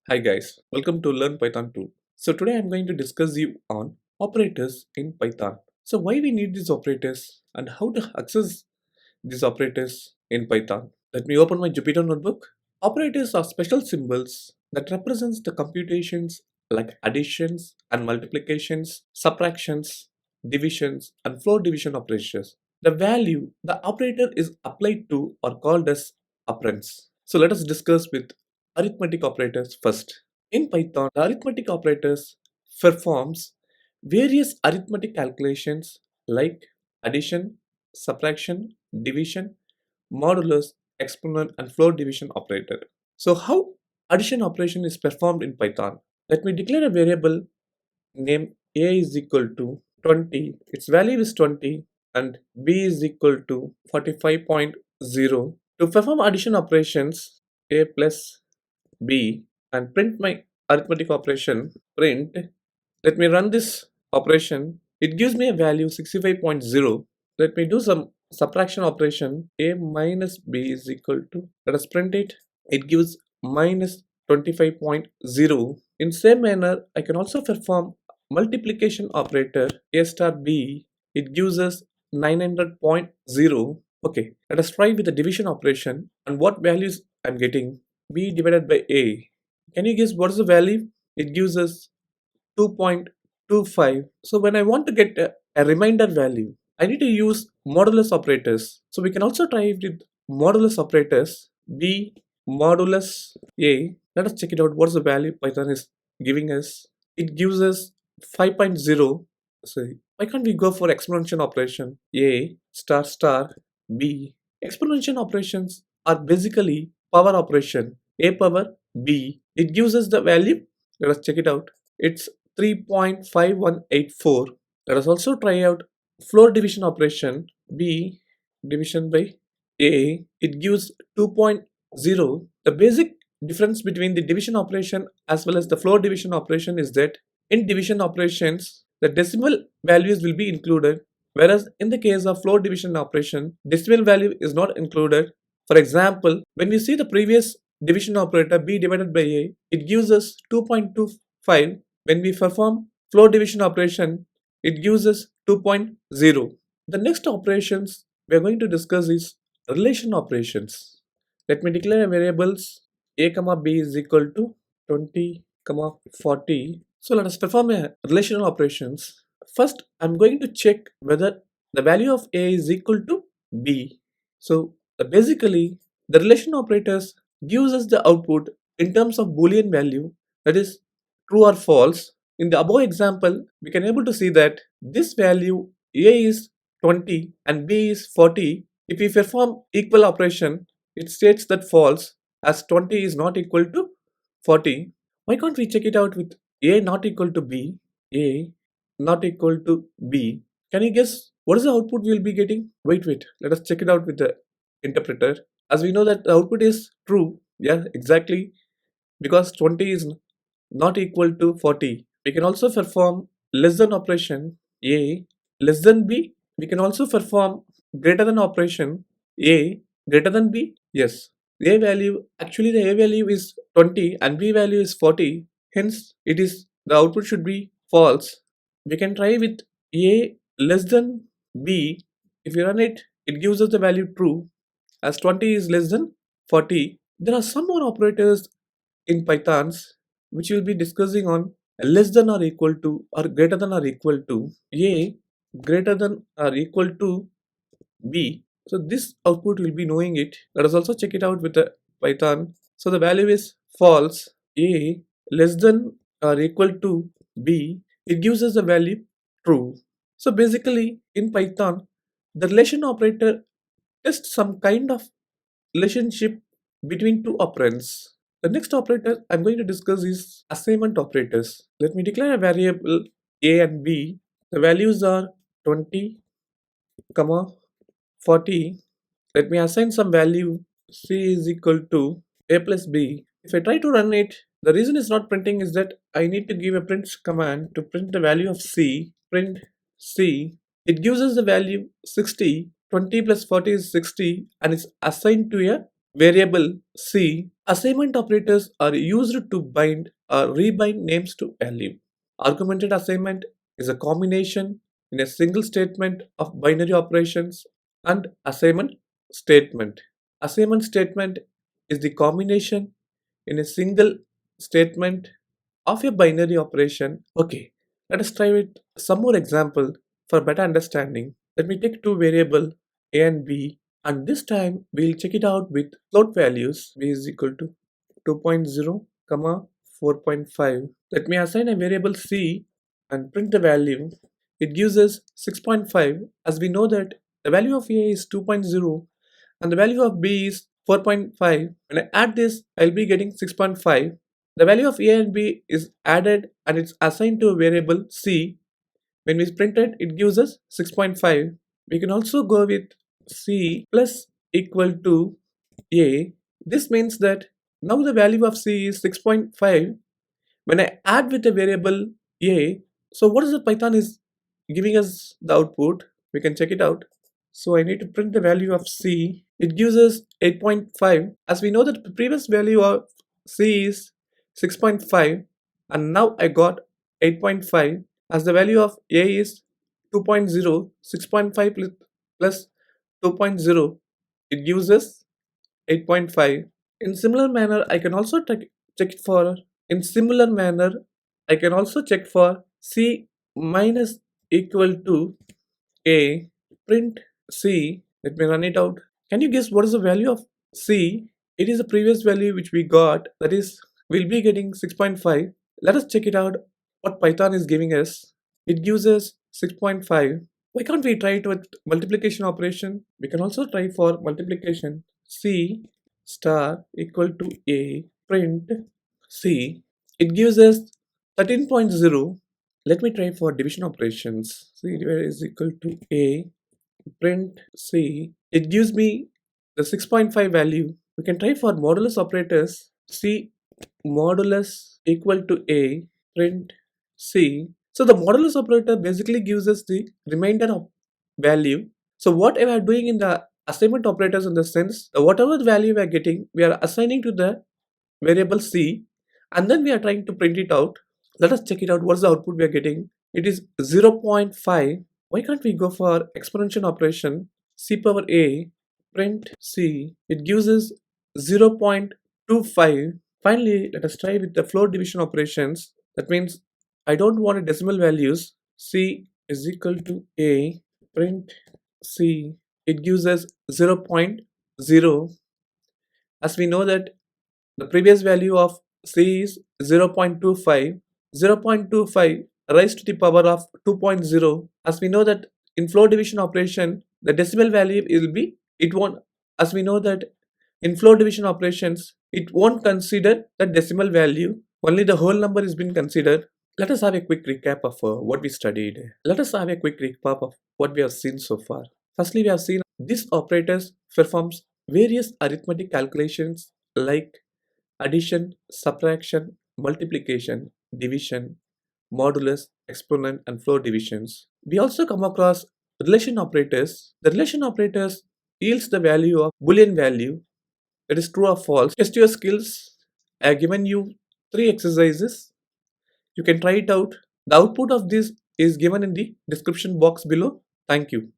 Hi guys, welcome to Learn Python 2. So today I'm going to discuss you on operators in Python. So why we need these operators and how to access these operators in Python. Let me open my Jupyter notebook. Operators are special symbols that represents the computations like additions and multiplications, subtractions, divisions and floor division operations. The value the operator is applied to are called as operands. So let us discuss with arithmetic operators first. In Python, the arithmetic operators performs various arithmetic calculations like addition, subtraction, division, modulus, exponent, and floor division operator. So how addition operation is performed in Python? Let me declare a variable named a is equal to 20, its value is 20, and b is equal to 45.0. To perform addition operations, a plus b, and print my arithmetic operation, print. Let me run this operation. It gives me a value 65.0. Let me do some subtraction operation. A minus b is equal to, let us print it. It gives minus 25.0. In same manner, I can also perform multiplication operator a star b. It gives us 900.0. Okay, let us try with the division operation and what values I'm getting. B divided by a. Can you guess what is the value? It gives us 2.25. So when I want to get a remainder value, I need to use modulus operators. So we can also try it with modulus operators. B modulus a. Let us check it out. What's the value Python is giving us? It gives us 5.0. So why can't we go for exponential operation? A star star b. Exponential operations are basically power operation. A power b. It gives us the value. Let us check it out. It's 3.5184. Let us also try out floor division operation. B division by a. It gives 2.0. The basic difference between the division operation as well as the floor division operation is that in division operations the decimal values will be included, whereas in the case of floor division operation decimal value is not included. For example, when we see the previous division operator b divided by a, it gives us 2.25. When we perform floor division operation, it gives us 2.0. The next operations we are going to discuss is relation operations. Let me declare variables a comma b is equal to 20 comma 40. So let us perform a relational operations. First, I'm going to check whether the value of a is equal to b. So basically, the relation operators gives us the output in terms of boolean value, that is true or false. In the above example, we can able to see that this value a is 20 and b is 40. If we perform equal operation, it states that false as 20 is not equal to 40. Why can't we check it out with a not equal to b? A not equal to b. Can you guess what is the output we will be getting? Wait. Let us check it out with the interpreter. As we know that the output is true. Yeah, exactly. Because 20 is not equal to 40. We can also perform less than operation a less than b. We can also perform greater than operation a greater than b. Yes, a value, actually the a value is 20 and b value is 40. Hence, it is the output should be false. We can try with a less than b. If we run it, it gives us the value true as 20 is less than 40. There are some more operators in Pythons which we'll be discussing on less than or equal to or greater than or equal to a greater than or equal to b. So this output will be knowing it. Let us also check it out with the Python. So the value is false. A less than or equal to b. It gives us the value true. So basically in Python, the relation operator tests some kind of relationship between two operands. The next operator I'm going to discuss is assignment operators. Let me declare a variable a and b. The values are 20, comma 40. Let me assign some value c is equal to a plus b. If I try to run it, the reason it's not printing is that I need to give a print command to print the value of c. Print c. It gives us the value 60. 20 plus 40 is 60 and it's assigned to a variable c. Assignment operators are used to bind or rebind names to value. Augmented assignment is a combination in a single statement of binary operations and assignment statement. Assignment statement is the combination in a single statement of a binary operation. Okay, let us try with some more example for better understanding. Let me take two variable a and b, and this time we'll check it out with float values. B is equal to 2.0 comma 4.5. Let me assign a variable c and print the value. It gives us 6.5, as we know that the value of a is 2.0 and the value of b is 4.5. When I add this, I'll be getting 6.5. The value of a and b is added and it's assigned to a variable c. When we print it, it gives us 6.5. We can also go with c plus equal to a. This means that now the value of c is 6.5. When I add with a variable a, so what is the Python is giving us the output? We can check it out. So I need to print the value of c. It gives us 8.5. As we know that the previous value of c is 6.5 and now I got 8.5. As the value of a is 2.0, 6.5 plus 2.0, it gives us 8.5. In similar manner, I can also check for in similar manner I can also check for c minus equal to a. Print c. Let me run it out. Can you guess what is the value of c? It is the previous value which we got, that is we'll be getting 6.5. Let us check it out what Python is giving us. It gives us 6.5. Why can't we try it with multiplication operation? We can also try for multiplication. C star equal to a. Print c. It gives us 13.0. Let me try for division operations. C divided is equal to a. Print c. It gives me the 6.5 value. We can try for modulus operators. C modulus equal to a. Print c. So the modulus operator basically gives us the remainder of value. So what we are doing in the assignment operators, in the sense that whatever value we are getting, we are assigning to the variable c, and then we are trying to print it out. Let us check it out. What's the output we are getting? It is 0.5. Why can't we go for exponential operation? C power a. Print c. It gives us 0.25. Finally, let us try with the float division operations. That means I don't want a decimal values. C is equal to a. Print c. It gives us 0.0. As we know that the previous value of c is 0.25. 0.25 raised to the power of 2.0. As we know that in float division operation, the decimal value will be, it won't, as we know that in float division operations, it won't consider the decimal value, only the whole number is being considered. Let us have a quick recap of what we studied. Let us have a quick recap of what we have seen so far. Firstly, we have seen these operators performs various arithmetic calculations like addition, subtraction, multiplication, division, modulus, exponent, and floor divisions. We also come across relation operators. The relation operators yields the value of Boolean value, that is true or false. Test your skills. I have given you 3 exercises. You can try it out. The output of this is given in the description box below. Thank you.